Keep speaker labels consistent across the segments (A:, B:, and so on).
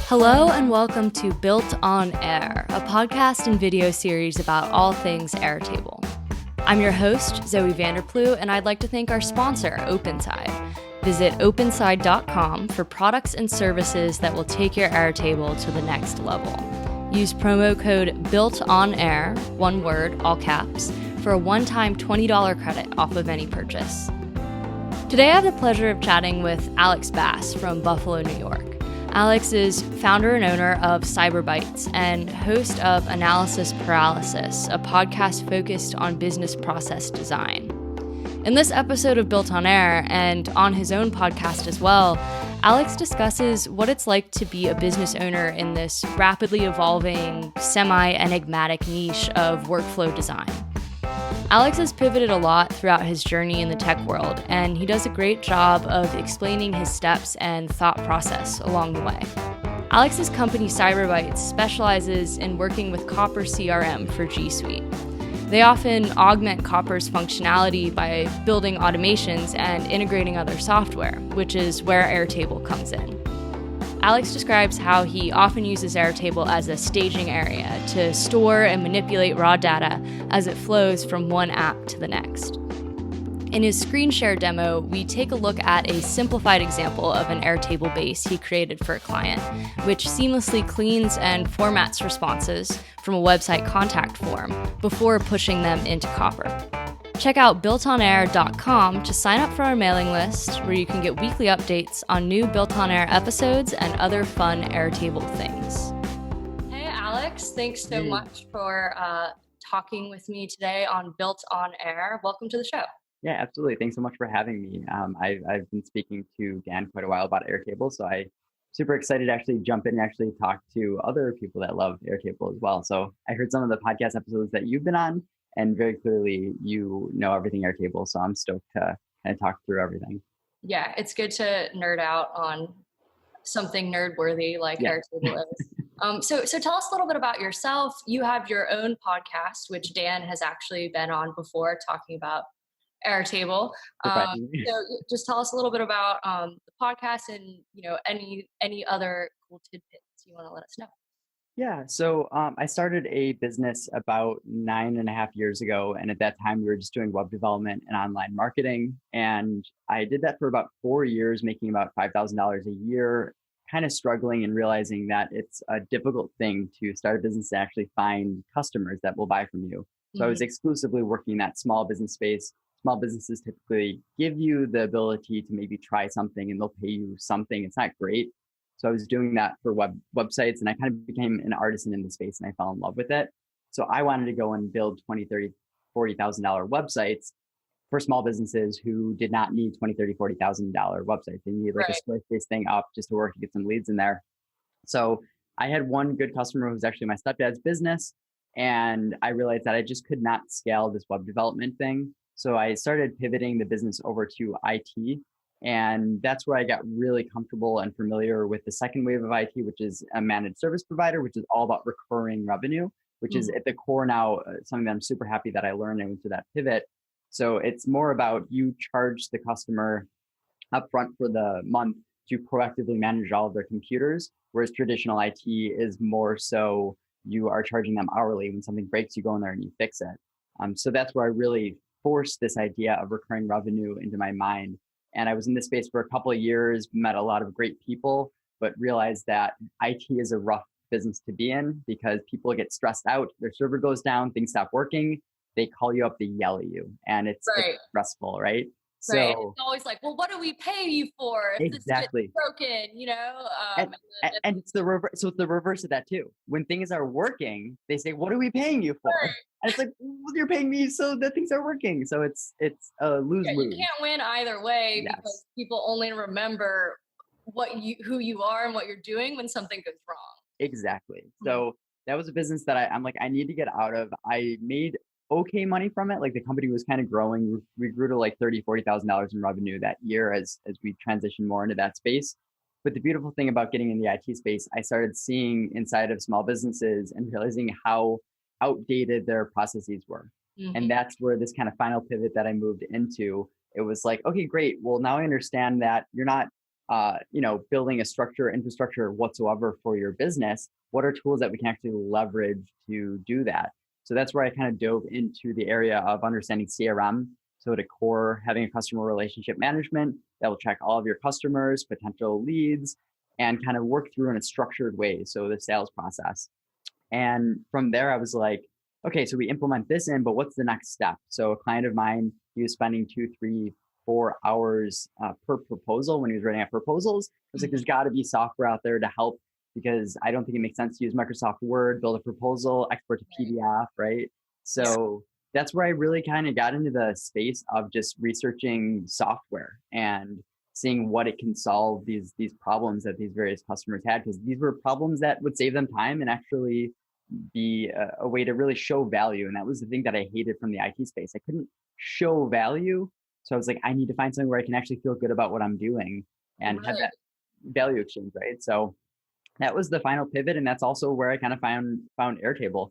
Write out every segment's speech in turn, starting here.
A: Hello and welcome to BuiltOnAir, a podcast and video series about all things Airtable. I'm your host, Zoe Vanderploe, and I'd like to thank our sponsor, OpenSide. Visit openside.com for products and services that will take your Airtable to the next level. Use promo code BuiltOnAir, one word, all caps, for a one-time $20 credit off of any purchase. Today I have the pleasure of chatting with Alex Bass from Buffalo, New York. Alex is founder and owner of CyberBytes and host of Analysis Paralysis, a podcast focused on business process design. In this episode of BuiltOnAir and on his own podcast as well, Alex discusses what it's like to be a business owner in this rapidly evolving, semi-enigmatic niche of workflow design. Alex has pivoted a lot throughout his journey in the tech world, and he does a great job of explaining his steps and thought process along the way. Alex's company CyberBytes specializes in working with Copper CRM for G Suite. They often augment Copper's functionality by building automations and integrating other software, which is where Airtable comes in. Alex describes how he often uses Airtable as a staging area to store and manipulate raw data as it flows from one app to the next. In his screen share demo, we take a look at a simplified example of an Airtable base he created for a client, which seamlessly cleans and formats responses from a website contact form before pushing them into Copper. Check out BuiltOnAir.com to sign up for our mailing list, where you can get weekly updates on new BuiltOnAir episodes and other fun Airtable things. Hey, Alex, thanks so much for talking with me today on BuiltOnAir. Welcome to the show.
B: Yeah, absolutely. Thanks so much for having me. I've been speaking to Dan quite a while about Airtable, so I'm super excited to actually jump in and actually talk to other people that love Airtable as well. So I heard some of the podcast episodes that you've been on, and very clearly, you know everything Airtable, so I'm stoked to kind of talk through everything.
A: Yeah, it's good to nerd out on something nerd-worthy like Airtable is. So tell us a little bit about yourself. You have your own podcast, which Dan has actually been on before, talking about Airtable. So just tell us a little bit about the podcast and any other cool tidbits you want to let us know.
B: Yeah, so I started a business about 9.5 years ago. And at that time, we were just doing web development and online marketing. And I did that for about 4 years, making about $5,000 a year, kind of struggling and realizing that it's a difficult thing to start a business to actually find customers that will buy from you. So I was exclusively working in that small business space. Small businesses typically give you the ability to maybe try something and they'll pay you something. It's not great. So I was doing that for websites, and I kind of became an artisan in the space, and I fell in love with it. So I wanted to go and build $20,000, $30,000, $40,000 websites for small businesses who did not need $20,000, $30,000, $40,000 websites. They needed like a Squarespace thing up just to work to get some leads in there. So I had one good customer who was actually my stepdad's business, and I realized that I just could not scale this web development thing. So I started pivoting the business over to IT. And that's where I got really comfortable and familiar with the second wave of IT, which is a managed service provider, which is all about recurring revenue, which is at the core now, something that I'm super happy that I learned and went through that pivot. So it's more about you charge the customer upfront for the month to proactively manage all of their computers, whereas traditional IT is more so you are charging them hourly. When something breaks, you go in there and you fix it. So that's where I really forced this idea of recurring revenue into my mind. And I was in this space for a couple of years, met a lot of great people, but realized that IT is a rough business to be in because people get stressed out. Their server goes down, things stop working. They call you up, they yell at you, and it's stressful, right? So
A: it's always like, well, what do we pay you for if
B: exactly.
A: This is broken,
B: And it's the reverse. So it's the reverse of that too. When things are working, they say, "What are we paying you for?"
A: Right.
B: And it's like, well, "You're paying me so that things are working." So it's a lose-lose.
A: You can't win either way because people only remember who you are and what you're doing when something goes wrong.
B: Exactly. So that was a business that I'm like, I need to get out of. I made okay money from it. Like the company was kind of growing. We grew to like $30,000, $40,000 in revenue that year as we transitioned more into that space. But the beautiful thing about getting in the IT space, I started seeing inside of small businesses and realizing how outdated their processes were. And that's where this kind of final pivot that I moved into, it was like, okay, great. Well, now I understand that you're not building a infrastructure whatsoever for your business, what are tools that we can actually leverage to do that? So that's where I kind of dove into the area of understanding CRM. So at a core, having a customer relationship management that will track all of your customers, potential leads, and kind of work through in a structured way. So the sales process. And from there, I was like, okay, so we implement this in, but what's the next step? So a client of mine, he was spending 2, 3, 4 hours per proposal when he was writing out proposals. I was like, there's got to be software out there to help, because I don't think it makes sense to use Microsoft Word, build a proposal, export to PDF, right? So that's where I really kind of got into the space of just researching software and seeing what it can solve these problems that these various customers had, because these were problems that would save them time and actually be a way to really show value. And that was the thing that I hated from the IT space. I couldn't show value. So I was like, I need to find something where I can actually feel good about what I'm doing and have that value exchange, right? So that was the final pivot. And that's also where I kind of found Airtable.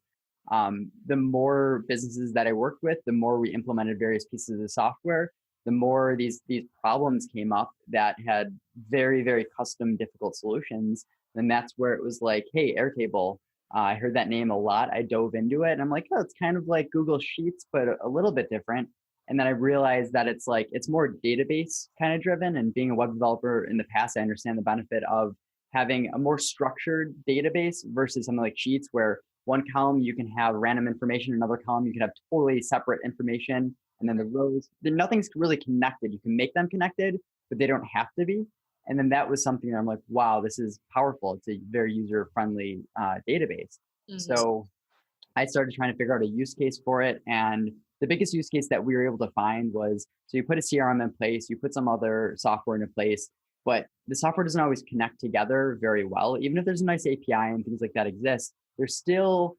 B: The more businesses that I worked with, the more we implemented various pieces of software, the more these problems came up that had very, very custom, difficult solutions. And that's where it was like, hey, Airtable, I heard that name a lot. I dove into it and I'm like, oh, it's kind of like Google Sheets, but a little bit different. And then I realized that it's more database kind of driven. And being a web developer in the past, I understand the benefit of having a more structured database versus something like Sheets, where one column you can have random information, another column you can have totally separate information. And then the rows, nothing's really connected. You can make them connected, but they don't have to be. And then that was something that I'm like, wow, this is powerful. It's a very user-friendly database. So I started trying to figure out a use case for it. And the biggest use case that we were able to find was, so you put a CRM in place, you put some other software into place, but the software doesn't always connect together very well. Even if there's a nice API and things like that exist, there's still,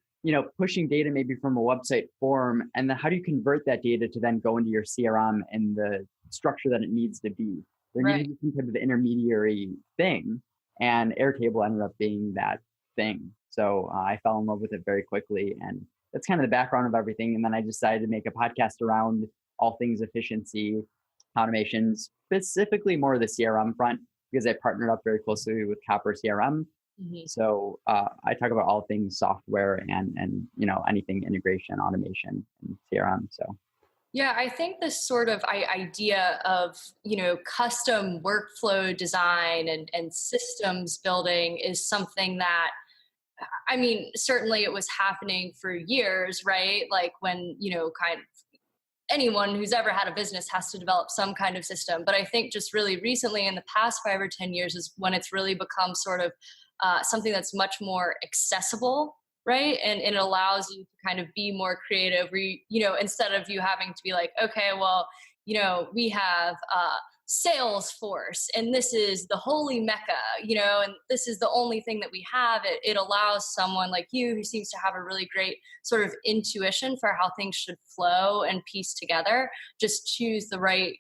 B: pushing data maybe from a website form. And then how do you convert that data to then go into your CRM and the structure that it needs to be? There needs to be some type of intermediary thing. And Airtable ended up being that thing. So I fell in love with it very quickly. And that's kind of the background of everything. And then I decided to make a podcast around all things efficiency, automation, specifically more of the CRM front, because I partnered up very closely with Copper CRM. So I talk about all things software and anything integration, automation, and CRM. So.
A: Yeah, I think this sort of idea of, custom workflow design and systems building is something that, I mean, certainly it was happening for years, right? Like when, kind of anyone who's ever had a business has to develop some kind of system. But I think just really recently in the past 5 or 10 years is when it's really become sort of something that's much more accessible, right? And it allows you to kind of be more creative, instead of you having to be like, okay, well, we have Salesforce and this is the holy mecca, and this is the only thing that we have. It allows someone like you who seems to have a really great sort of intuition for how things should flow and piece together, just choose the right,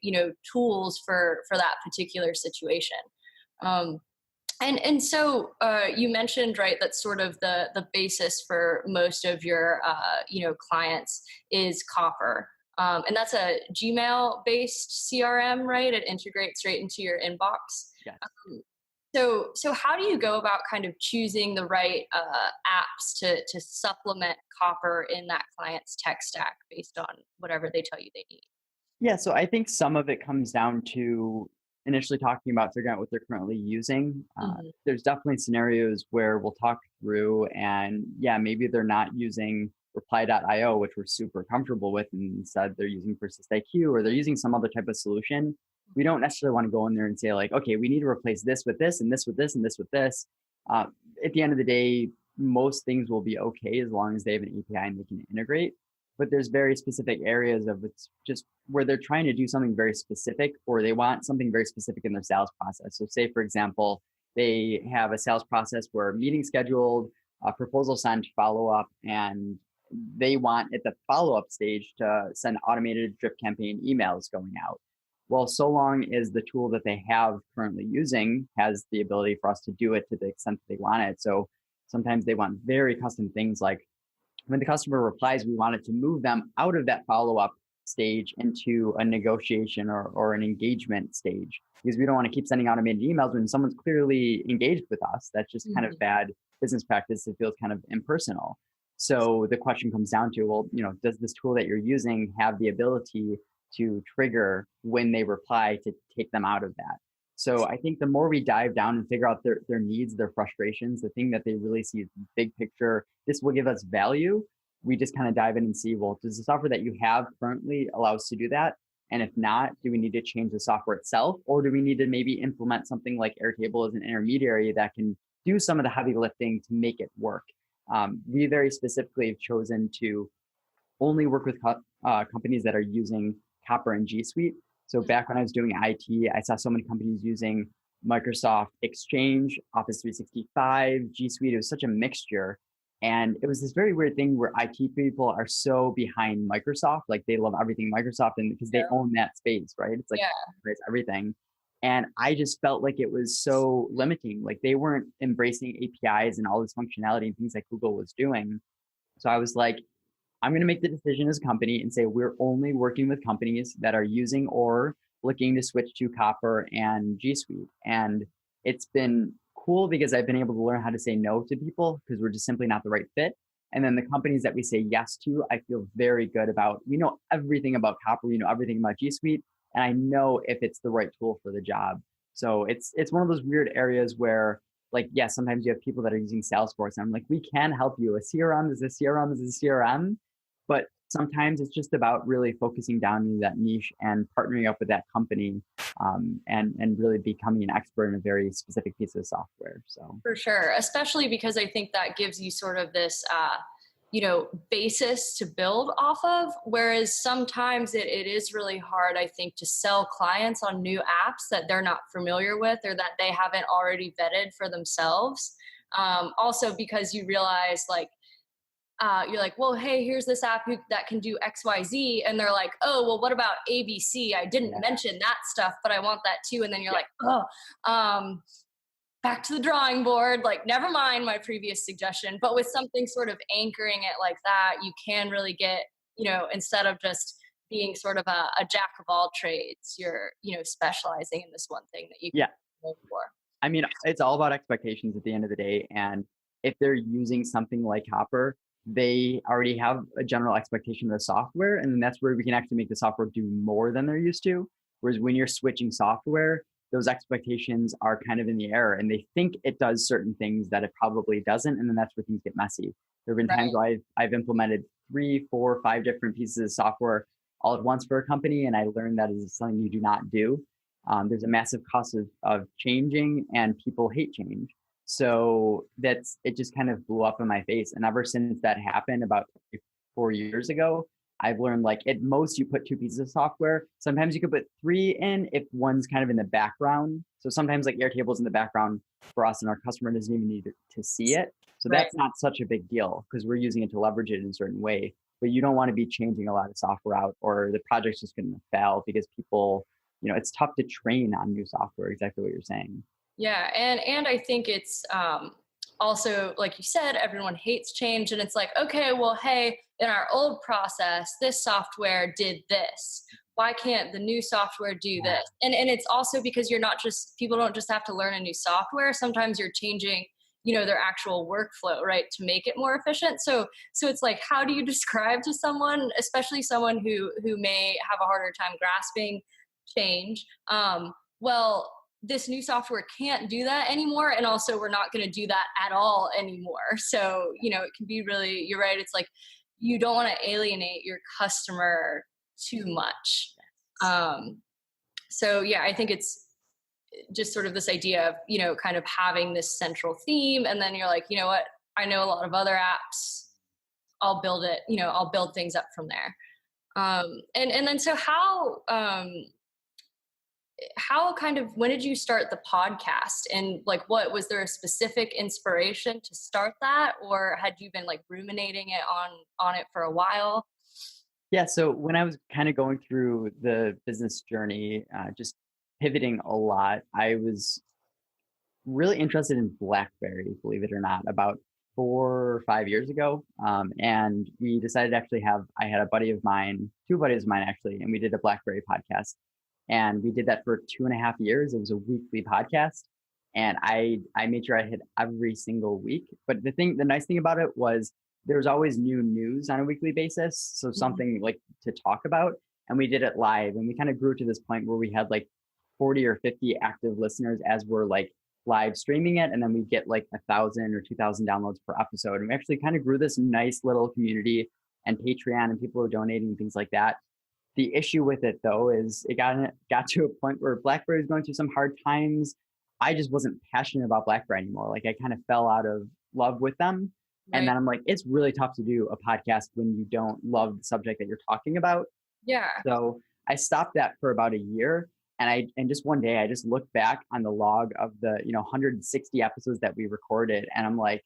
A: tools for that particular situation. And so you mentioned, right, that sort of the basis for most of your, clients is Copper. And that's a Gmail-based CRM, right? It integrates right into your inbox.
B: Yes.
A: So how do you go about kind of choosing the right apps to supplement Copper in that client's tech stack based on whatever they tell you they need?
B: Yeah, so I think some of it comes down to initially talking about figuring out what they're currently using. There's definitely scenarios where we'll talk through and maybe they're not using reply.io, which we're super comfortable with, and instead they're using PersistIQ or they're using some other type of solution. We don't necessarily want to go in there and say like, okay, we need to replace this with this and this with this and this with this. At the end of the day, most things will be okay as long as they have an API and they can integrate. But there's very specific areas of it's just where they're trying to do something very specific or they want something very specific in their sales process. So say, for example, they have a sales process where meeting scheduled, proposal sent, follow-up, and they want at the follow-up stage to send automated drip campaign emails going out. Well, so long as the tool that they have currently using has the ability for us to do it to the extent that they want it. So sometimes they want very custom things like when the customer replies, we want it to move them out of that follow-up stage into a negotiation or an engagement stage. because we don't want to keep sending automated emails when someone's clearly engaged with us. That's just kind of bad business practice. It feels kind of impersonal. So the question comes down to, well, does this tool that you're using have the ability to trigger when they reply to take them out of that? So I think the more we dive down and figure out their needs, their frustrations, the thing that they really see is the big picture, this will give us value. We just kind of dive in and see, well, does the software that you have currently allow us to do that? And if not, do we need to change the software itself? Or do we need to maybe implement something like Airtable as an intermediary that can do some of the heavy lifting to make it work? We very specifically have chosen to only work with companies that are using Copper and G Suite. So back when I was doing IT, I saw so many companies using Microsoft Exchange, Office 365, G Suite. It was such a mixture. And it was this very weird thing where IT people are so behind Microsoft, like they love everything Microsoft, and because they own that space, right? It's like it's everything. And I just felt like it was so limiting. Like they weren't embracing APIs and all this functionality and things that Google was doing. So I was like, I'm going to make the decision as a company and say, we're only working with companies that are using or looking to switch to Copper and G Suite. And it's been cool because I've been able to learn how to say no to people because we're just simply not the right fit. And then the companies that we say yes to, I feel very good about. We know everything about Copper, we know everything about G Suite, and I know if it's the right tool for the job. So it's one of those weird areas where, like, yes, sometimes you have people that are using Salesforce, and I'm like, we can help you. A CRM is a CRM is a CRM, but sometimes it's just about really focusing down into that niche and partnering up with that company, and really becoming an expert in a very specific piece of software. So
A: for sure, especially because I think that gives you sort of this, basis to build off of. Whereas sometimes it is really hard, I think, to sell clients on new apps that they're not familiar with or that they haven't already vetted for themselves. Also because you realize you're like, well, hey, here's this app that can do XYZ. And they're like, oh, well, what about ABC? I didn't mention that stuff, but I want that too. And then you're like, back to the drawing board, like, never mind my previous suggestion. But with something sort of anchoring it like that, you can really get, instead of just being sort of a jack of all trades, you're, specializing in this one thing that you can go for.
B: I mean, it's all about expectations at the end of the day. And if they're using something like Copper, they already have a general expectation of the software. And then that's where we can actually make the software do more than they're used to. Whereas when you're switching software, those expectations are kind of in the air and they think it does certain things that it probably doesn't. And then that's where things get messy. There have been times where I've implemented 3, 4, 5 different pieces of software all at once for a company. And I learned that is something you do not do. There's a massive cost of changing, and people hate change. So it just kind of blew up in my face. And ever since that happened about 4 years ago, I've learned, like, at most you put 2 pieces of software. Sometimes you could put 3 in if one's kind of in the background. So sometimes, like, Airtable's in the background for us and our customer doesn't even need to see it. So that's not such a big deal because we're using it to leverage it in a certain way. But you don't want to be changing a lot of software out, or the project's just going to fail because people, it's tough to train on new software, exactly what you're saying.
A: Yeah. And I think it's also, like you said, everyone hates change. And it's like, okay, well, hey, in our old process, this software did this. Why can't the new software do this? And it's also because people don't just have to learn a new software. Sometimes you're changing, their actual workflow, right, to make it more efficient. So it's like, how do you describe to someone, especially someone who may have a harder time grasping change? Well, this new software can't do that anymore. And also we're not going to do that at all anymore. So, it can be really, you're right. It's like, you don't want to alienate your customer too much. So yeah, I think it's just sort of this idea of, kind of having this central theme. And then you're like, you know what, I know a lot of other apps, I'll build it, I'll build things up from there. And then, so when did you start the podcast, and like, was there a specific inspiration to start that, or had you been like ruminating it on it for a while?
B: Yeah. So when I was kind of going through the business journey, just pivoting a lot, I was really interested in BlackBerry, believe it or not, about 4 or 5 years ago. And we decided to actually I had a buddy of mine, 2 buddies of mine actually, and we did a BlackBerry podcast. And we did that for 2.5 years. It was a weekly podcast. And I made sure I hit every single week. But the nice thing about it was there was always new news on a weekly basis. So something like to talk about. And we did it live. And we kind of grew to this point where we had like 40 or 50 active listeners as we're like live streaming it. And then we get like 1,000 or 2,000 downloads per episode. And we actually kind of grew this nice little community and Patreon, and people were donating and things like that. The issue with it though is it got to a point where BlackBerry was going through some hard times. I just wasn't passionate about BlackBerry anymore. Like I kind of fell out of love with them. Right. And then I'm like, it's really tough to do a podcast when you don't love the subject that you're talking about.
A: Yeah.
B: So I stopped that for about a year. And just one day I just looked back on the log of the 160 episodes that we recorded, and I'm like,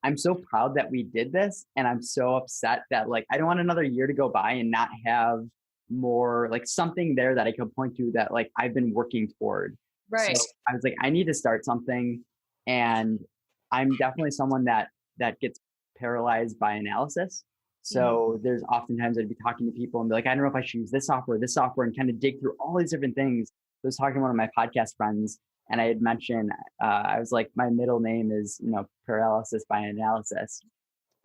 B: I'm so proud that we did this, and I'm so upset that like I don't want another year to go by and not have more like something there that I could point to that like I've been working toward.
A: Right.
B: So I was like, I need to start something, and I'm definitely someone that gets paralyzed by analysis. So there's oftentimes I'd be talking to people and be like, I don't know if I should use this software, and kind of dig through all these different things. I was talking to one of my podcast friends, and I had mentioned, I was like, my middle name is, Paralysis by Analysis.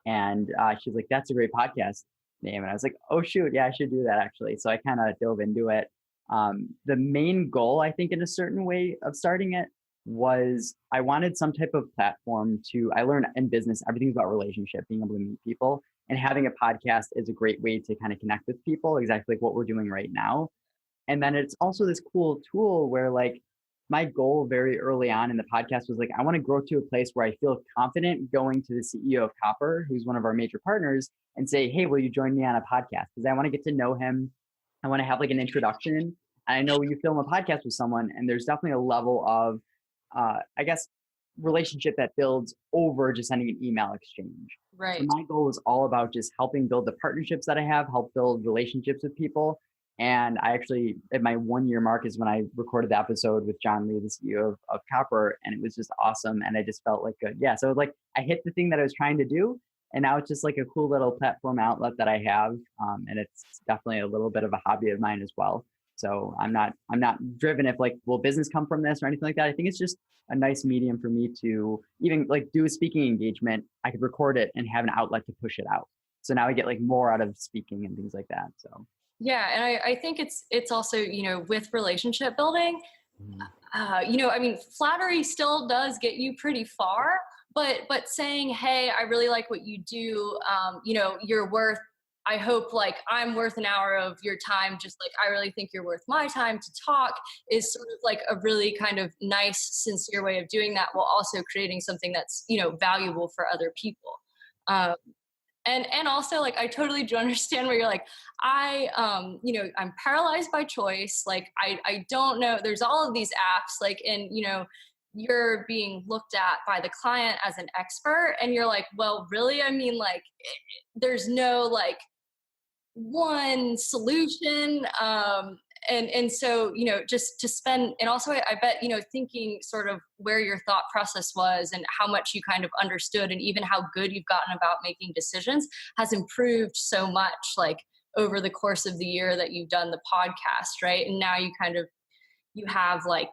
B: And she's like, that's a great podcast name. And I was like, oh, shoot. Yeah, I should do that actually. So I kind of dove into it. The main goal, I think, in a certain way of starting it was I wanted some type of platform I learned in business, everything's about relationship, being able to meet people. And having a podcast is a great way to kind of connect with people, exactly like what we're doing right now. And then it's also this cool tool where like my goal very early on in the podcast was like, I want to grow to a place where I feel confident going to the CEO of Copper, who's one of our major partners, and say, hey, will you join me on a podcast? Because I want to get to know him. I want to have like an introduction. And I know you film a podcast with someone, and there's definitely a level of, I guess, relationship that builds over just sending an email exchange.
A: Right.
B: So my goal is all about just helping build the partnerships that I have, help build relationships with people. And I actually, at my 1 year mark is when I recorded the episode with John Lee, the CEO of Copper, and it was just awesome. And I just felt like good. Yeah. So like I hit the thing that I was trying to do, and now it's just like a cool little platform outlet that I have. And it's definitely a little bit of a hobby of mine as well. So I'm not driven if like, will business come from this or anything like that. I think it's just a nice medium for me to even like do a speaking engagement. I could record it and have an outlet to push it out. So now I get like more out of speaking and things like that. So
A: yeah, and I think it's also with relationship building, I mean, flattery still does get you pretty far, but saying, hey, I really like what you do, you're worth. I hope like I'm worth an hour of your time, just like I really think you're worth my time to talk, is sort of like a really kind of nice, sincere way of doing that, while also creating something that's, valuable for other people. And also like, I totally do understand where you're like, I'm paralyzed by choice. Like, I don't know, there's all of these apps like, and you're being looked at by the client as an expert, and you're like, well, really? I mean, like, there's no like one solution. And so, just to spend, and also I bet, thinking sort of where your thought process was and how much you kind of understood, and even how good you've gotten about making decisions has improved so much, like over the course of the year that you've done the podcast, right? And now you have like,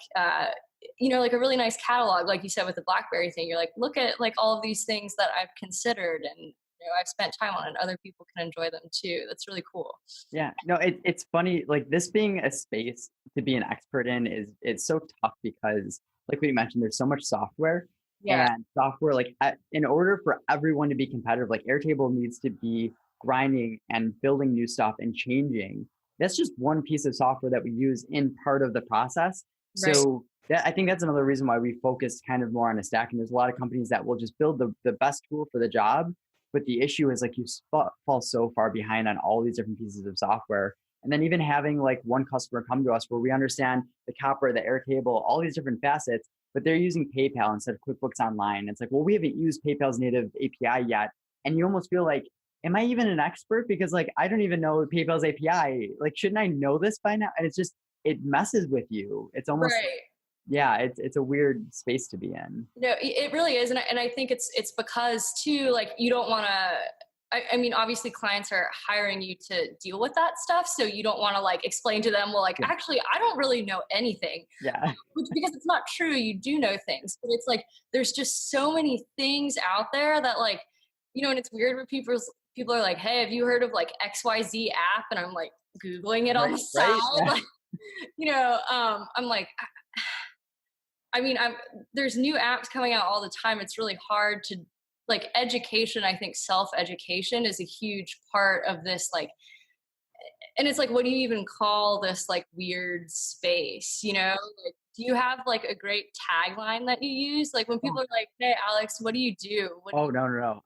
A: like a really nice catalog, like you said, with the BlackBerry thing. You're like, look at like all of these things that I've considered, and I've spent time on, and other people can enjoy them too. That's really cool.
B: Yeah, no, it's funny. Like this being a space to be an expert in it's so tough because, like we mentioned, there's so much software. Yeah. And software, like in order for everyone to be competitive, like Airtable needs to be grinding and building new stuff and changing. That's just one piece of software that we use in part of the process. Right. So I think that's another reason why we focus kind of more on a stack. And there's a lot of companies that will just build the best tool for the job. But the issue is like you fall so far behind on all these different pieces of software. And then even having like one customer come to us where we understand the Copper, the Airtable, all these different facets, but they're using PayPal instead of QuickBooks Online. It's like, well, we haven't used PayPal's native API yet. And you almost feel like, am I even an expert? Because like, I don't even know PayPal's API. Like, shouldn't I know this by now? And it's just, it messes with you. It's almost... Right. Yeah, it's a weird space to be in.
A: No, it really is. And I think it's because too, like, you don't want I mean, obviously clients are hiring you to deal with that stuff. So you don't want to like explain to them, well, like, actually, I don't really know anything.
B: Yeah.
A: Because it's not true. You do know things, but it's like, there's just so many things out there that like, and it's weird when people are like, hey, have you heard of like XYZ app? And I'm like, Googling it on the side.
B: Yeah.
A: Like, I'm like, I mean, there's new apps coming out all the time. It's really hard to like education. I think self-education is a huge part of this, like, and it's like, what do you even call this like weird space? Like, do you have like a great tagline that you use? Like when people are like, hey, Alex, what do you do?
B: No.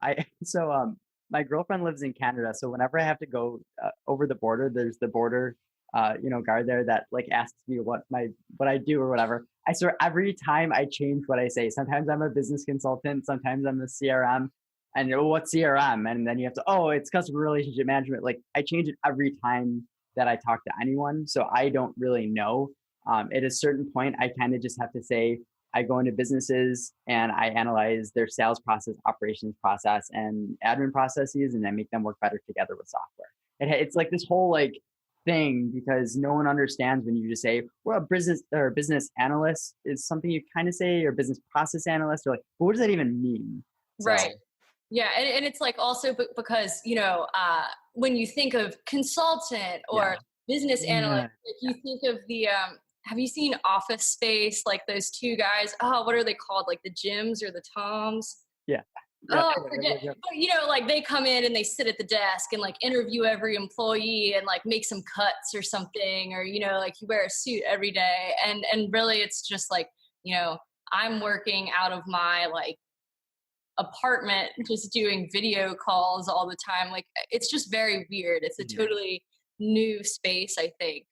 B: My girlfriend lives in Canada. So whenever I have to go over the border, there's the border, guard there that like asks me what I do or whatever. I swear every time I change what I say. Sometimes I'm a business consultant. Sometimes I'm a CRM. And what's CRM? And then you have to, it's customer relationship management. Like I change it every time that I talk to anyone. So I don't really know. At a certain point, I kind of just have to say, I go into businesses and I analyze their sales process, operations process, and admin processes, and I make them work better together with software. It's like this whole like thing because no one understands when you just say, well, a business analyst is something you kind of say, or business process analyst, or like, but what does that even mean?
A: Right. Yeah. And it's like also because, when you think of consultant or business analyst, like you think of the, have you seen Office Space? Like those two guys, what are they called? Like the Jims or the Toms?
B: Yeah.
A: I forget. But like they come in and they sit at the desk and like interview every employee and like make some cuts or something, or, like you wear a suit every day. And really it's just like, I'm working out of my like apartment, just doing video calls all the time. Like it's just very weird. It's a totally new space, I think.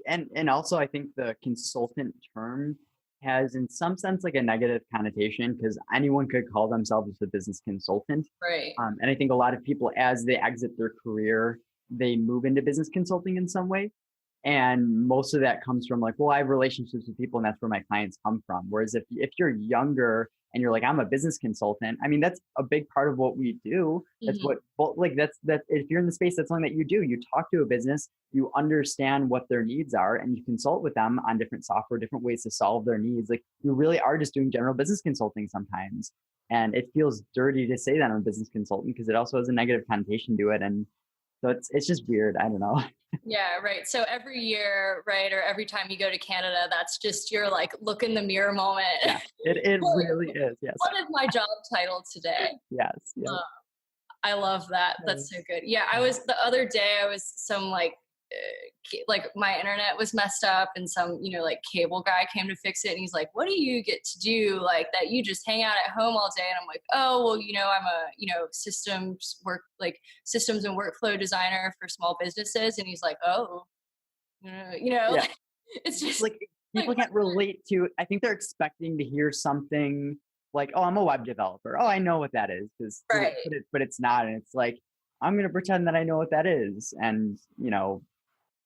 B: And also I think the consultant term has in some sense like a negative connotation because anyone could call themselves a business consultant.
A: Right.
B: And I think a lot of people, as they exit their career, they move into business consulting in some way. And most of that comes from like, well, I have relationships with people and that's where my clients come from. Whereas if you're younger and you're like, I'm a business consultant, I mean, that's a big part of what we do. That's that's if you're in the space, that's something that you do. You talk to a business, you understand what their needs are, and you consult with them on different software, different ways to solve their needs. Like you really are just doing general business consulting sometimes. And it feels dirty to say that I'm a business consultant because it also has a negative connotation to it. And so it's just weird. I don't know.
A: Yeah, right. So every year, right, or every time you go to Canada, that's just your like look in the mirror moment.
B: Yeah, it really is. Yes.
A: What is my job title today?
B: Yes.
A: I love that. That's so good. Yeah, the other day I was some like my internet was messed up and some, like cable guy came to fix it. And he's like, what do you get to do like that? You just hang out at home all day. And I'm like, oh, well, I'm a, systems and workflow designer for small businesses. And he's like, oh, it's just
B: like people can't relate to, I think they're expecting to hear something like, oh, I'm a web developer. Oh, I know what that is. But it's not. And it's like, I'm going to pretend that I know what that is. And,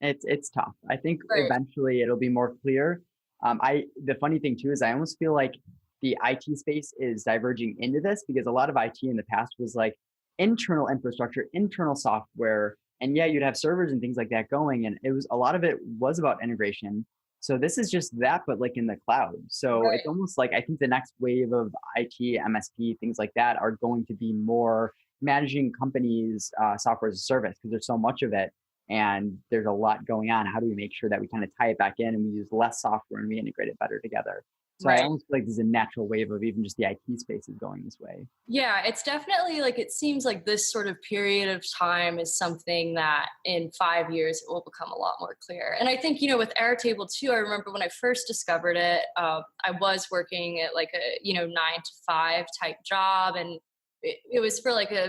B: it's tough. I think eventually it'll be more clear. The funny thing too is I almost feel like the IT space is diverging into this because a lot of IT in the past was like internal infrastructure, internal software, and you'd have servers and things like that going. And a lot of it was about integration. So this is just that, but like in the cloud. So it's almost like I think the next wave of IT, MSP, things like that are going to be more managing companies' software as a service because there's so much of it. And there's a lot going on. How do we make sure that we kind of tie it back in and we use less software and we integrate it better together? So I almost feel like there's a natural wave of even just the IT space is going this way. Yeah,
A: it's definitely like, it seems like this sort of period of time is something that in 5 years it will become a lot more clear. And I think, with Airtable too, I remember when I first discovered it, I was working at like a, 9 to 5 type job. And it was for like a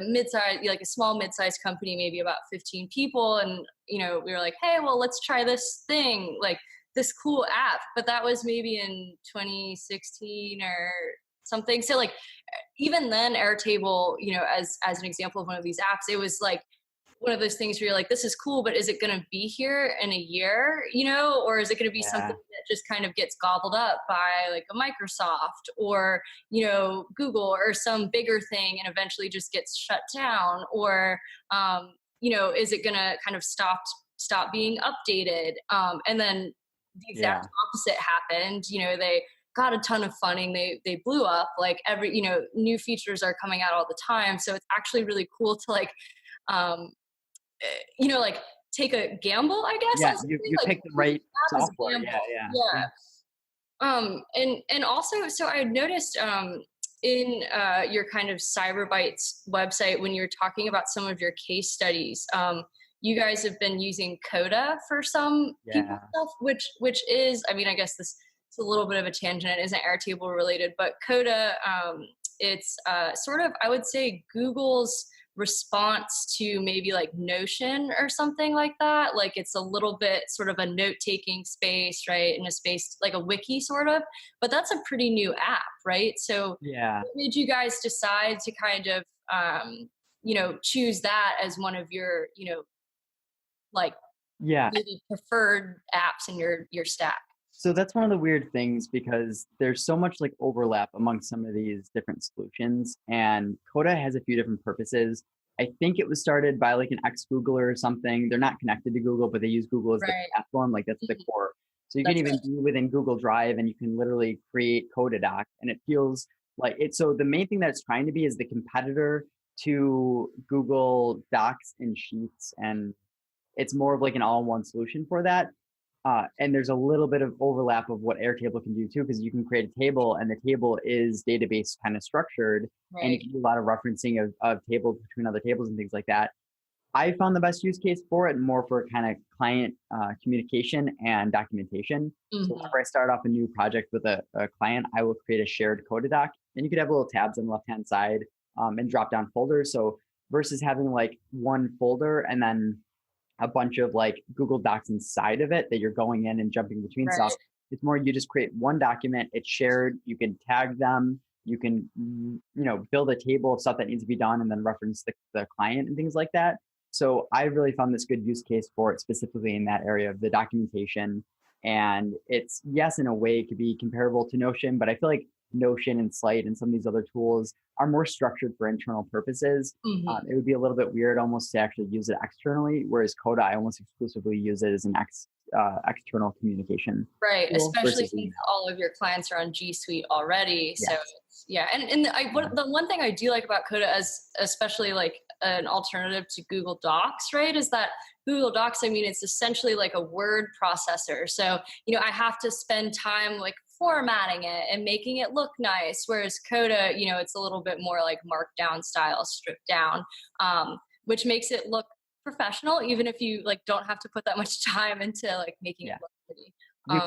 A: small mid-sized company, maybe about 15 people. And, we were like, hey, well, let's try this thing, like this cool app. But that was maybe in 2016 or something. So like, even then Airtable, as an example of one of these apps, it was like, one of those things where you're like, this is cool, but is it going to be here in a year, or is it going to be something that just kind of gets gobbled up by like a Microsoft or, Google or some bigger thing and eventually just gets shut down? Or, is it going to kind of stop being updated? And then the exact opposite happened. They got a ton of funding. They blew up. Like every, new features are coming out all the time. So it's actually really cool to like, like take a gamble, I guess.
B: Yeah, you like, pick the right software. Yeah.
A: And also, so I noticed in your kind of CyberBytes website, when you're talking about some of your case studies, you guys have been using Coda for some people stuff, which is, I mean, I guess this is a little bit of a tangent. It isn't Airtable related, but Coda, it's sort of, I would say, Google's response to maybe like Notion or something like that. Like it's a little bit sort of a note-taking space, right? In a space like a wiki sort of, but that's a pretty new app, right? So what made you guys decide to kind of, choose that as one of your, maybe preferred apps in your stack?
B: So that's one of the weird things, because there's so much like overlap among some of these different solutions, and Coda has a few different purposes. I think it was started by like an ex-Googler or something. They're not connected to Google, but they use Google as the platform. Like that's the core. So you can even be within Google Drive and you can literally create Coda Doc, and it feels like it. So the main thing that it's trying to be is the competitor to Google Docs and Sheets, and it's more of like an all-in-one solution for that. And there's a little bit of overlap of what Airtable can do too, because you can create a table and the table is database kind of structured, and you can do a lot of referencing of tables between other tables and things like that. I found the best use case for it more for kind of client communication and documentation. So whenever I start off a new project with a client, I will create a shared Coda doc, and you could have little tabs on the left-hand side and drop down folders. So versus having like one folder and then a bunch of like Google Docs inside of it that you're going in and jumping between stuff. It's more, you just create one document, it's shared, you can tag them, you can, build a table of stuff that needs to be done and then reference the client and things like that. So I really found this good use case for it, specifically in that area of the documentation. And it's, yes, in a way it could be comparable to Notion, but I feel like Notion and Slate and some of these other tools are more structured for internal purposes. It would be a little bit weird almost to actually use it externally, whereas Coda, I almost exclusively use it as an external communication.
A: Right, especially since all of your clients are on G Suite already. So and the one thing I do like about Coda, as especially like an alternative to Google Docs, right, is that Google Docs, I mean, it's essentially like a word processor. So, I have to spend time like formatting it and making it look nice. Whereas Coda, it's a little bit more like markdown style, stripped down, which makes it look professional, even if you like don't have to put that much time into like making it look pretty.
B: You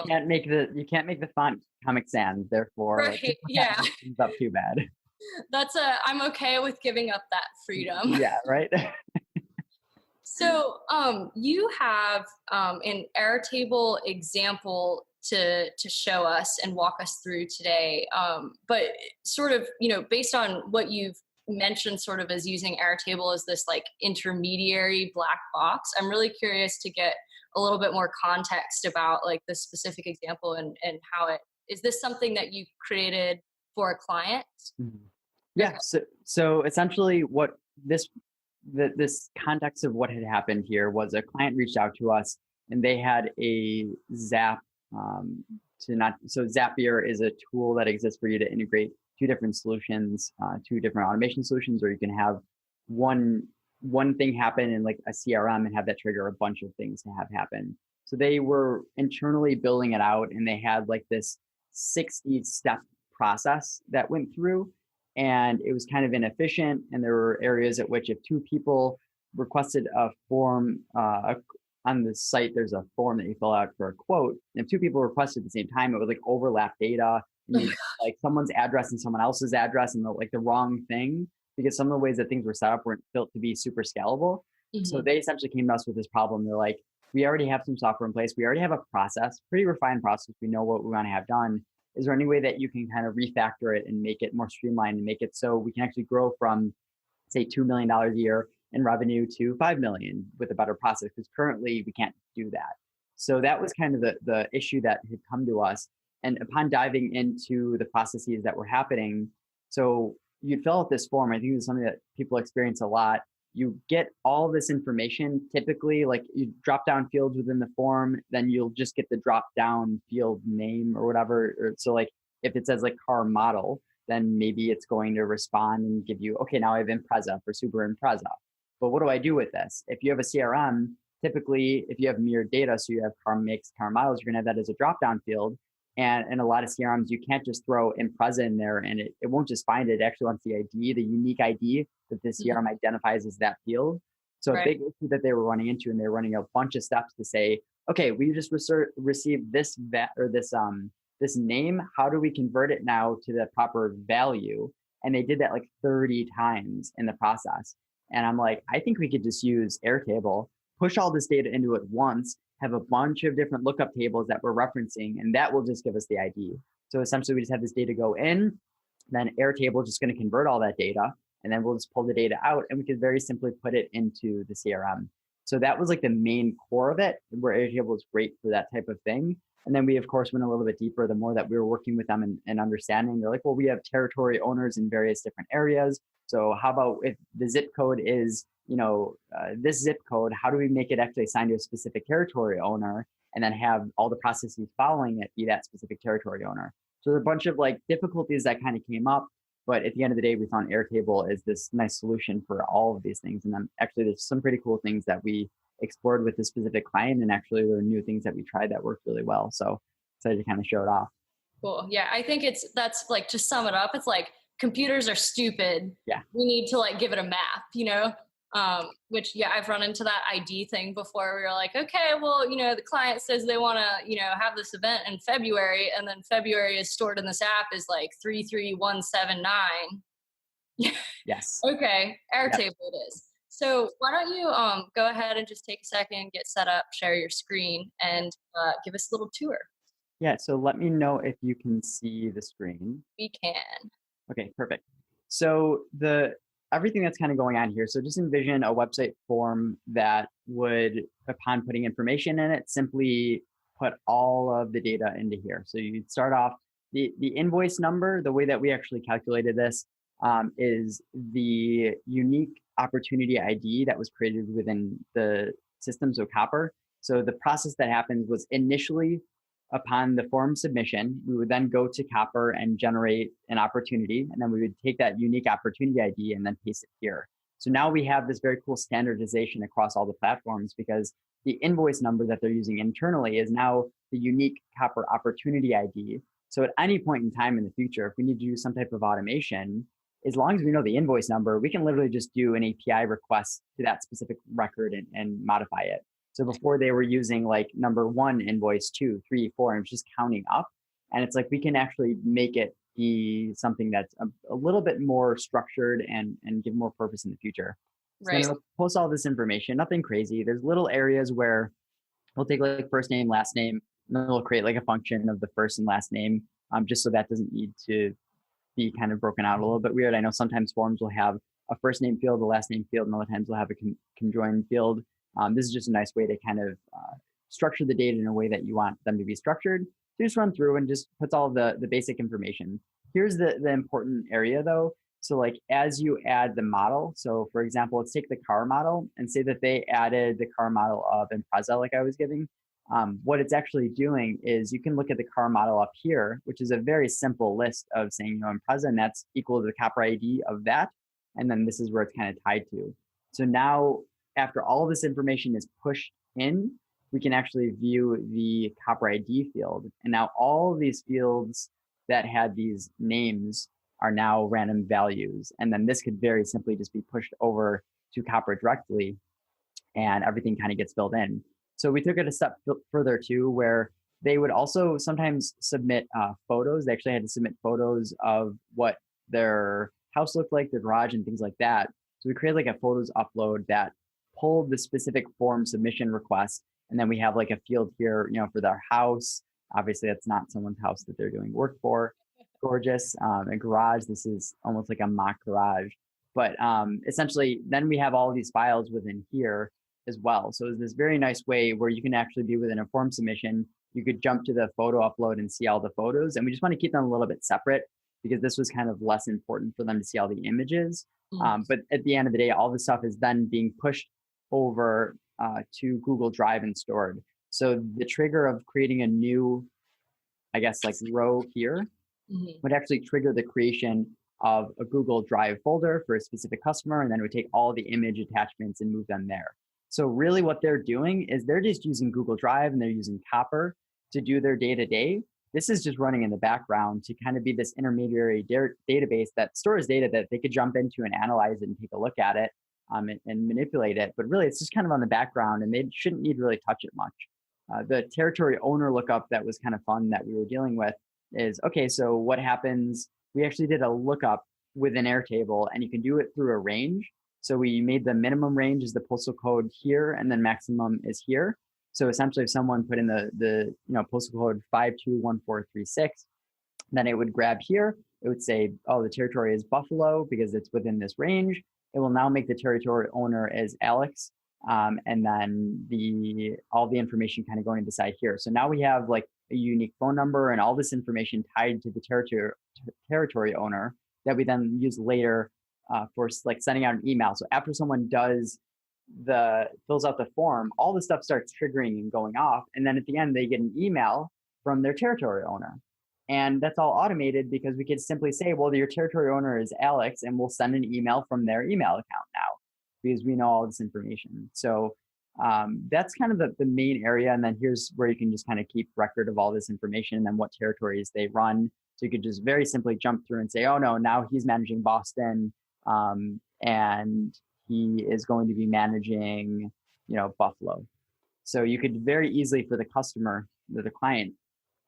B: can't make the font Comic Sans, therefore it's up too bad.
A: I'm okay with giving up that freedom.
B: Yeah, right.
A: So you have an Airtable example to show us and walk us through today. But sort of, based on what you've mentioned sort of as using Airtable as this like intermediary black box, I'm really curious to get a little bit more context about like the specific example and how is this something that you created for a client?
B: Yeah. Okay. So essentially what this context of what had happened here was a client reached out to us and they had a Zapier is a tool that exists for you to integrate two different solutions, two different automation solutions, or you can have one thing happen in like a CRM and have that trigger a bunch of things to have happen. So they were internally building it out and they had like this 60-step process that went through, and it was kind of inefficient. And there were areas at which if two people requested a form on the site, there's a form that you fill out for a quote. And if two people requested at the same time, it would like overlap data, and like someone's address and someone else's address and the wrong thing, because some of the ways that things were set up weren't built to be super scalable. So they essentially came to us with this problem. They're like, we already have some software in place. We already have a process, pretty refined process. We know what we want to have done. Is there any way that you can kind of refactor it and make it more streamlined and make it so we can actually grow from, say, $2 million a year in revenue to 5 million with a better process, because currently we can't do that. So that was kind of the issue that had come to us. And upon diving into the processes that were happening, so you'd fill out this form. I think it's something that people experience a lot. You get all this information, typically, like you drop down fields within the form, then you'll just get the drop down field name or whatever. So like if it says like car model, then maybe it's going to respond and give you, okay, now I have Impreza for Super Impreza. But what do I do with this? If you have a CRM, typically if you have mirrored data, so you have car makes, car models, you're gonna have that as a drop down field. And in a lot of CRMs, you can't just throw Impreza in there and it won't just find it. It actually wants the ID, the unique ID that the CRM identifies as that field. So a big issue that they were running into, and they were running a bunch of steps to say, okay, we just received this this name. How do we convert it now to the proper value? And they did that like 30 times in the process. And I'm like, I think we could just use Airtable, push all this data into it once, have a bunch of different lookup tables that we're referencing, and that will just give us the ID. So essentially we just have this data go in, then Airtable is just going to convert all that data, and then we'll just pull the data out and we can very simply put it into the CRM. So that was like the main core of it, where Airtable is great for that type of thing. And then we, of course, went a little bit deeper the more that we were working with them and understanding. They're like, well, we have territory owners in various different areas. So how about if the zip code is, this zip code, how do we make it actually assigned to a specific territory owner and then have all the processes following it be that specific territory owner? So there are a bunch of like difficulties that kind of came up. But at the end of the day, we found Airtable as this nice solution for all of these things. And then actually there's some pretty cool things that we explored with this specific client. And actually there are new things that we tried that worked really well. So excited to kind of show it off.
A: Cool. Yeah. I think that's like, to sum it up, it's like computers are stupid.
B: Yeah.
A: We need to like give it a map, which, yeah, I've run into that ID thing before. We were like, okay, well, the client says they want to, have this event in February, and then February is stored in this app is like 33179.
B: Yes.
A: Okay. Airtable it is. So why don't you go ahead and just take a second, get set up, share your screen, and give us a little tour.
B: Yeah. So let me know if you can see the screen.
A: We can.
B: Okay, perfect. So everything that's kind of going on here. So just envision a website form that would, upon putting information in it, simply put all of the data into here. So you'd start off the invoice number. The way that we actually calculated this is the unique opportunity ID that was created within the systems of Copper. So the process that happened was initially, upon the form submission, we would then go to Copper and generate an opportunity, and then we would take that unique opportunity ID and then paste it here. So now we have this very cool standardization across all the platforms, because the invoice number that they're using internally is now the unique Copper opportunity ID. So at any point in time in the future, if we need to do some type of automation, as long as we know the invoice number, we can literally just do an API request to that specific record and modify it. So before they were using like number 1 invoice, 2, 3, 4, and it's just counting up. And it's like we can actually make it be something that's a little bit more structured and give more purpose in the future.
A: Right.
B: So post all this information, nothing crazy. There's little areas where we'll take like first name, last name, and then we'll create like a function of the first and last name, just so that doesn't need to be kind of broken out a little bit weird. I know sometimes forms will have a first name field, a last name field, and other times they'll have a conjoined field. This is just a nice way to kind of structure the data in a way that you want them to be structured. So just run through and just puts all the basic information. Here's the important area though. So like as you add the model, so for example, let's take the car model and say that they added the car model of Impreza like I was giving. What it's actually doing is you can look at the car model up here, which is a very simple list of saying, Impreza, and that's equal to the Copper ID of that. And then this is where it's kind of tied to. So now, after all of this information is pushed in, we can actually view the Copper ID field. And now all of these fields that had these names are now random values. And then this could very simply just be pushed over to Copper directly, and everything kind of gets filled in. So we took it a step further too, where they would also sometimes submit photos. They actually had to submit photos of what their house looked like, their garage, and things like that. So we created like a photos upload that pulled the specific form submission request. And then we have like a field here, for their house. Obviously that's not someone's house that they're doing work for. Gorgeous. A garage. This is almost like a mock garage. But essentially, then we have all of these files within here as well. So it's this very nice way where you can actually be within a form submission. You could jump to the photo upload and see all the photos. And we just want to keep them a little bit separate because this was kind of less important for them to see all the images. But at the end of the day, all this stuff is then being pushed over to Google Drive and stored. So the trigger of creating a new, I guess, like row here would actually trigger the creation of a Google Drive folder for a specific customer, and then it would take all the image attachments and move them there. So really what they're doing is they're just using Google Drive and they're using Copper to do their day-to-day. This is just running in the background to kind of be this intermediary database that stores data that they could jump into and analyze it and take a look at it and manipulate it. But really, it's just kind of on the background and they shouldn't need to really touch it much. The territory owner lookup that was kind of fun that we were dealing with is, okay, so what happens? We actually did a lookup within Airtable and you can do it through a range. So we made the minimum range is the postal code here and then maximum is here. So essentially if someone put in the postal code 521436, then it would grab here. It would say, oh, the territory is Buffalo because it's within this range. It will now make the territory owner as Alex. And then all the information kind of going to the side here. So now we have like a unique phone number and all this information tied to the territory owner that we then use later for like sending out an email. So after someone fills out the form, all the stuff starts triggering and going off. And then at the end, they get an email from their territory owner. And that's all automated because we could simply say, well, your territory owner is Alex, and we'll send an email from their email account now because we know all this information. So that's kind of the main area. And then here's where you can just kind of keep record of all this information and then what territories they run. So you could just very simply jump through and say, oh no, now he's managing Boston. And he is going to be managing, Buffalo. So you could very easily for the customer, the client,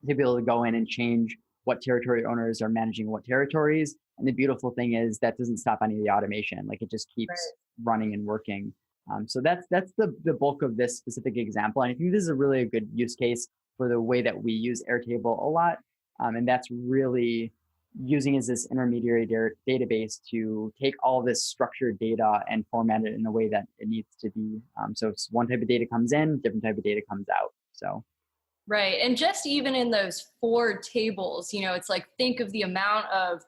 B: to be able to go in and change what territory owners are managing what territories. And the beautiful thing is that doesn't stop any of the automation. Like it just keeps running and working. So that's the bulk of this specific example. And I think this is a good use case for the way that we use Airtable a lot. And that's really using as this intermediary database to take all this structured data and format it in the way that it needs to be. So it's one type of data comes in, different type of data comes out. So.
A: Right. And just even in those 4 tables, it's like, think of the amount of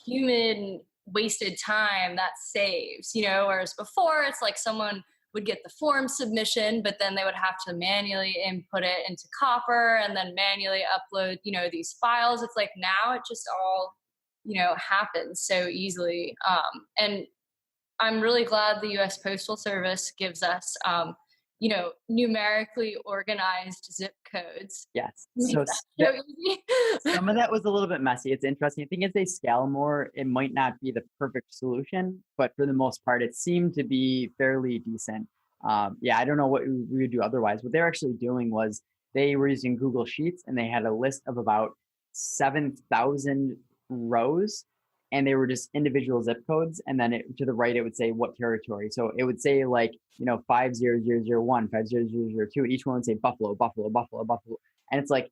A: human wasted time that saves, whereas before it's like someone would get the form submission, but then they would have to manually input it into Copper and then manually upload, these files. It's like now it just all, happens so easily. And I'm really glad the US Postal Service gives us, numerically organized zip codes.
B: Yes. So
A: easy.
B: Some of that was a little bit messy. It's interesting. I think as they scale more, it might not be the perfect solution, but for the most part, it seemed to be fairly decent. I don't know what we would do otherwise. What they're actually doing was they were using Google Sheets and they had a list of about 7,000 rows. And they were just individual zip codes. And then to the right, it would say what territory. So it would say 50001, 50002. Each one would say Buffalo, Buffalo, Buffalo, Buffalo. And it's like,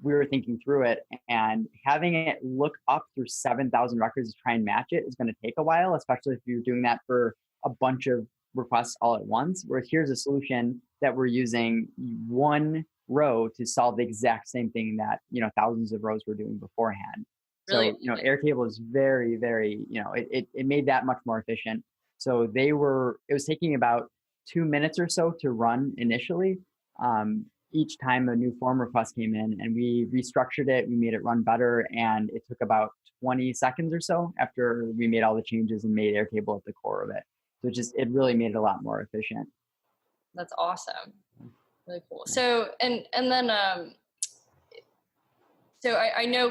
B: we were thinking through it and having it look up through 7,000 records to try and match it is going to take a while, especially if you're doing that for a bunch of requests all at once. Whereas here's a solution that we're using one row to solve the exact same thing that, thousands of rows were doing beforehand.
A: Really?
B: So, Airtable is very, very, it made that much more efficient. So it was taking about 2 minutes or so to run initially, each time a new form request came in, and we restructured it, we made it run better. And it took about 20 seconds or so after we made all the changes and made Airtable at the core of it. So it really made it a lot more efficient.
A: That's awesome. Really cool. So, and then, so I know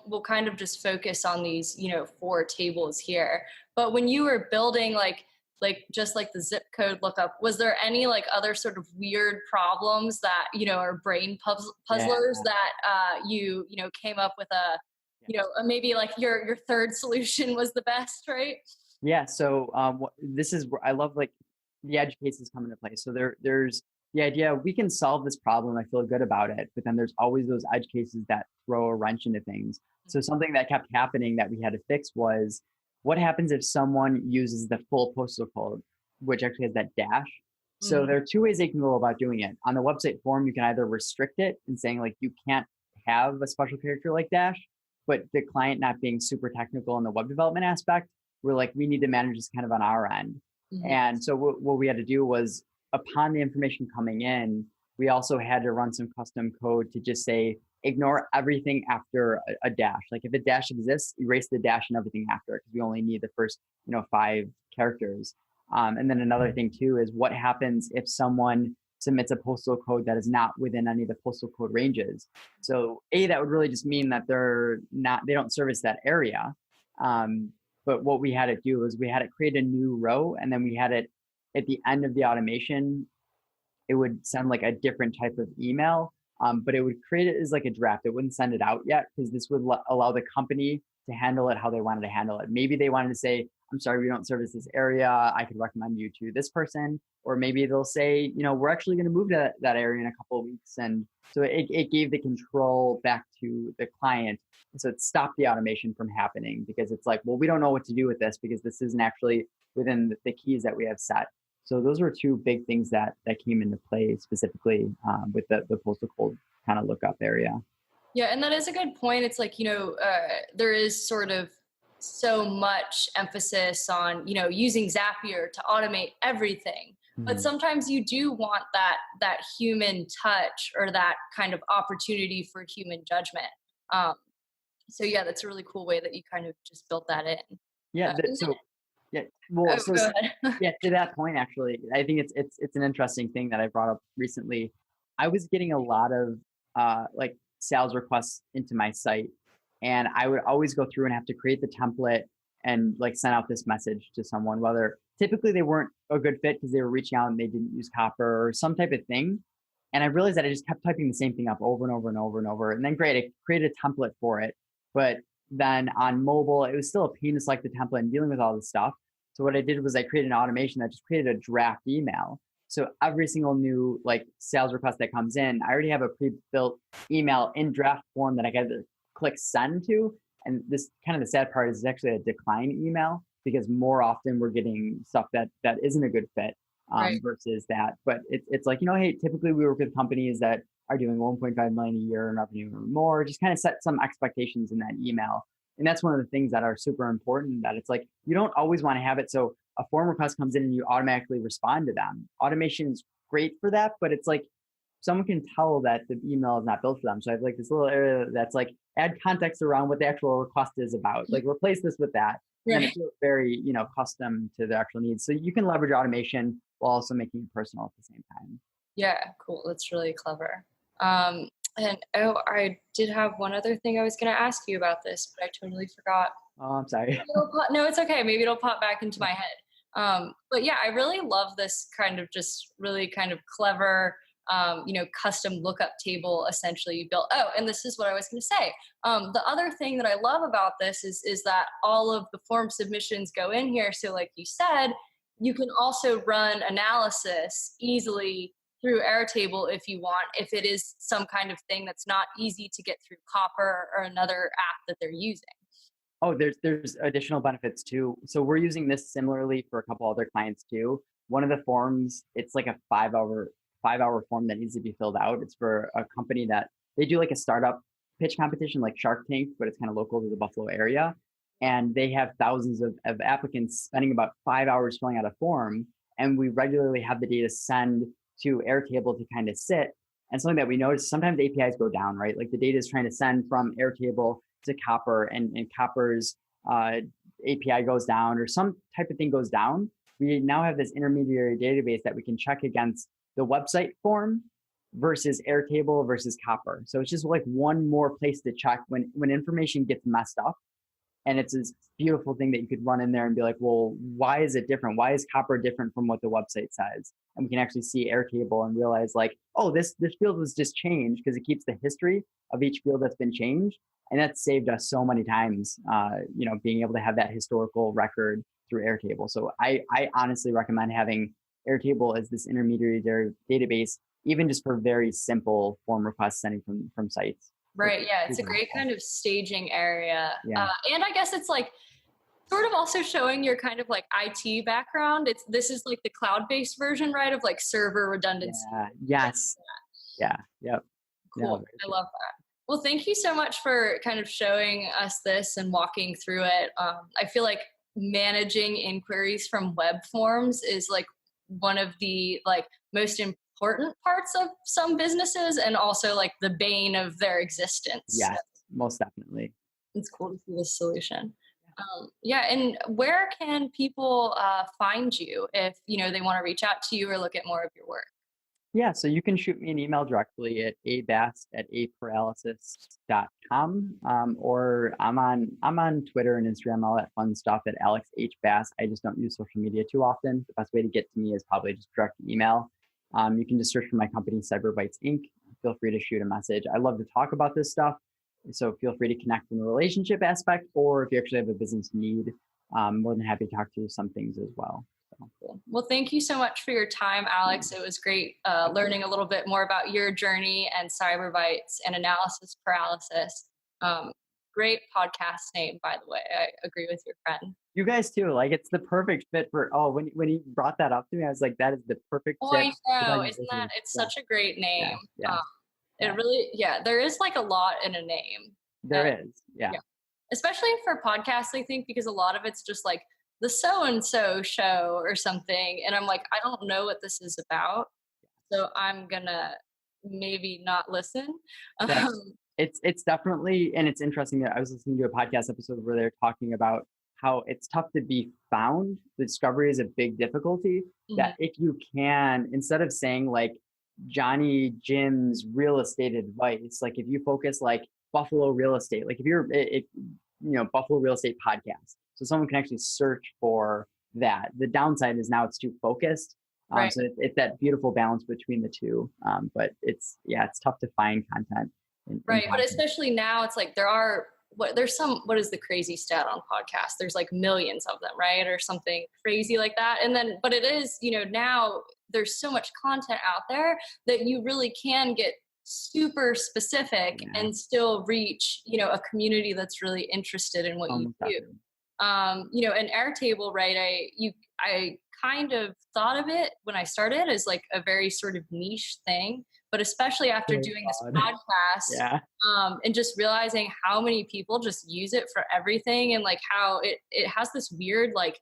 A: we'll kind of just focus on these, 4 tables here, but when you were building like just like the zip code lookup, was there any like other sort of weird problems that, are brain puzzlers that, you came up with maybe like your third solution was the best, right?
B: Yeah. So this is where I love like the edge cases come into play. So there's the idea we can solve this problem. I feel good about it, but then there's always those edge cases that throw a wrench into things. So something that kept happening that we had to fix was what happens if someone uses the full postal code, which actually has that dash? So there are two ways they can go about doing it. On the website form, you can either restrict it and saying like, you can't have a special character like dash, but the client not being super technical in the web development aspect, we're like, we need to manage this kind of on our end. And so what we had to do was, upon the information coming in, we also had to run some custom code to just say, ignore everything after a dash. Like if a dash exists, erase the dash and everything after it, because we only need the first, 5 characters. And then another thing too is what happens if someone submits a postal code that is not within any of the postal code ranges. So that would really just mean that they don't service that area. But what we had to do was we had to create a new row, and then we had it at the end of the automation, it would send like a different type of email, but it would create it as like a draft. It wouldn't send it out yet, because this would allow the company to handle it how they wanted to handle it. Maybe they wanted to say, I'm sorry, we don't service this area, I could recommend you to this person. Or maybe they'll say, we're actually going to move to that area in a couple of weeks. And so it gave the control back to the client. And so it stopped the automation from happening, because it's like, well, we don't know what to do with this because this isn't actually within the keys that we have set. So those were two big things that came into play specifically with the postal code kind of lookup area.
A: Yeah, and that is a good point. It's like, there is sort of so much emphasis on, using Zapier to automate everything. But sometimes you do want that human touch, or that kind of opportunity for human judgment. So yeah, that's a really cool way that you kind of just built that in.
B: Yeah. Well,
A: go ahead.
B: Yeah, to that point, actually, I think it's an interesting thing that I brought up recently. I was getting a lot of like sales requests into my site, and I would always go through and have to create the template and like send out this message to someone, whether typically they weren't a good fit because they were reaching out and they didn't use copper or some type of thing. And I realized that I just kept typing the same thing up over and over and over and over. And then great, I created a template for it. But then on mobile, it was still a pain to select the template and dealing with all this stuff. So what I did was I created an automation that just created a draft email. So every single new like sales request that comes in, I already have a pre-built email in draft form that I got to click send to. And this kind of the sad part is it's actually a decline email, because more often we're getting stuff that isn't a good fit versus that. But it's like, hey, typically we work with companies that are doing 1.5 million a year in revenue or more. Just kind of set some expectations in that email. And that's one of the things that are super important, that it's like, you don't always want to have it so a form request comes in and you automatically respond to them. Automation is great for that, but it's like someone can tell that the email is not built for them. So I have like this little area that's like, add context around what the actual request is about. Like replace this with that. Right. And it's very, custom to the actual needs. So you can leverage automation while also making it personal at the same time. Yeah,
A: cool. That's really clever. And I did have one other thing I was going to ask you about this, but I totally forgot.
B: Oh, I'm sorry.
A: No, it's okay. Maybe it'll pop back into my head. But yeah, I really love this kind of just really kind of clever, custom lookup table essentially you built. Oh, and this is what I was going to say. The other thing that I love about this is that all of the form submissions go in here. So like you said, you can also run analysis easily through Airtable if you want, if it is some kind of thing that's not easy to get through Copper or another app that they're using.
B: Oh, there's additional benefits too. So we're using this similarly for a couple other clients too. One of the forms, it's like a 5-hour form that needs to be filled out. It's for a company that they do like a startup pitch competition like Shark Tank, but it's kind of local to the Buffalo area. And they have thousands of applicants spending about 5 hours filling out a form. And we regularly have the data send to Airtable to kind of sit. And something that we notice, sometimes APIs go down, right? Like the data is trying to send from Airtable to Copper, and Copper's API goes down, or some type of thing goes down. We now have this intermediary database that we can check against the website form versus Airtable versus Copper. So it's just like one more place to check when information gets messed up. And it's this beautiful thing that you could run in there and be like, well, why is it different? Why is Copper different from what the website says? And we can actually see Airtable and realize like, oh, this field was just changed, because it keeps the history of each field that's been changed. And that's saved us so many times, being able to have that historical record through Airtable. So I honestly recommend having Airtable as this intermediary database, even just for very simple form requests sending from sites.
A: Right. Yeah. It's a great kind of staging area. Yeah. And I guess it's like, sort of also showing your kind of like IT background. This is like the cloud-based version, right? Of like server redundancy.
B: Yeah. Yes. Yeah. Yep.
A: Cool. I love that. Well, thank you so much for kind of showing us this and walking through it. I feel like managing inquiries from web forms is like one of the like most important parts of some businesses, and also like the bane of their existence.
B: Yes, most definitely.
A: It's cool to see this solution. And where can people find you if they want to reach out to you or look at more of your work?
B: Yeah, so you can shoot me an email directly at abast@aparalysis.com, or I'm on Twitter and Instagram, all that fun stuff at Alex H. Bass. I just don't use social media too often. The best way to get to me is probably just direct email. You can just search for my company, CyberBytes Inc. Feel free to shoot a message. I love to talk about this stuff, so feel free to connect in the relationship aspect, or if you actually have a business need, I'm more than happy to talk to you some things as well.
A: Cool. Well, thank you so much for your time, Alex. It was great learning a little bit more about your journey and CyberBytes and Analysis Paralysis. Great podcast name, by the way. I agree with your friend.
B: You guys too. Like, it's the perfect fit for. Oh, when he brought that up to me, I was like, that is the perfect.
A: Oh, I know. Isn't that? It's such a great name. It really. Yeah, there is like a lot in a name.
B: There is. Yeah.
A: Especially for podcasts, I think, because a lot of it's just like the so-and-so show or something. And I'm like, I don't know what this is about. So I'm gonna maybe not listen.
B: It's definitely, and it's interesting that I was listening to a podcast episode where they're talking about how it's tough to be found. The discovery is a big difficulty. Mm-hmm. That if you can, instead of saying like Johnny Jim's real estate advice, like if you focus like Buffalo real estate, like if Buffalo real estate podcast, so someone can actually search for that. The downside is now it's too focused. Right. So it's that beautiful balance between the two. But it's tough to find content.
A: Right. But especially now it's like what is the crazy stat on podcasts? There's like millions of them, right? Or something crazy like that. And then, but it is, now there's so much content out there that you really can get super specific and still reach, a community that's really interested in what you do. And Airtable, right? I kind of thought of it when I started as like a very sort of niche thing, but especially after doing this podcast, and just realizing how many people just use it for everything, and like how it has this weird, like,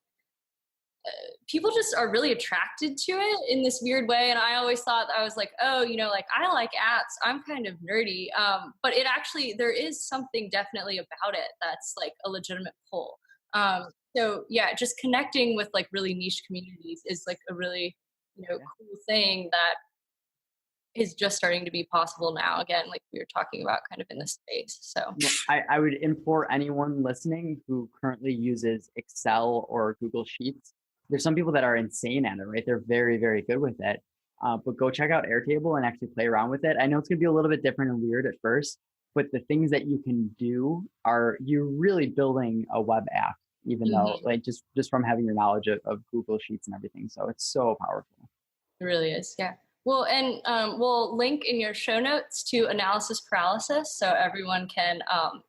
A: people just are really attracted to it in this weird way. And I always thought, I was like, oh, like I like apps, I'm kind of nerdy. But there is something definitely about it that's like a legitimate pull. So just connecting with like really niche communities is like a really, cool thing that is just starting to be possible now. Again, like we were talking about kind of in this space. So
B: I would implore anyone listening who currently uses Excel or Google Sheets. There's some people that are insane at it, right? They're very, very good with it. But go check out Airtable and actually play around with it. I know it's going to be a little bit different and weird at first, but the things that you can do you're really building a web app, even though like just from having your knowledge of Google Sheets and everything. So it's so powerful.
A: It really is. Yeah. Well, and we'll link in your show notes to Analysis Paralysis, so everyone can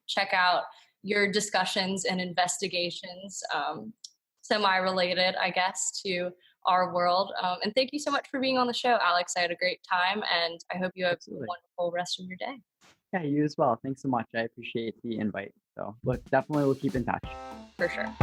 A: check out your discussions and investigations, semi-related, I guess, to our world. And thank you so much for being on the show, Alex. I had a great time, and I hope you have a wonderful rest of your day.
B: Yeah, you as well. Thanks so much. I appreciate the invite. So definitely we'll keep in touch.
A: For sure.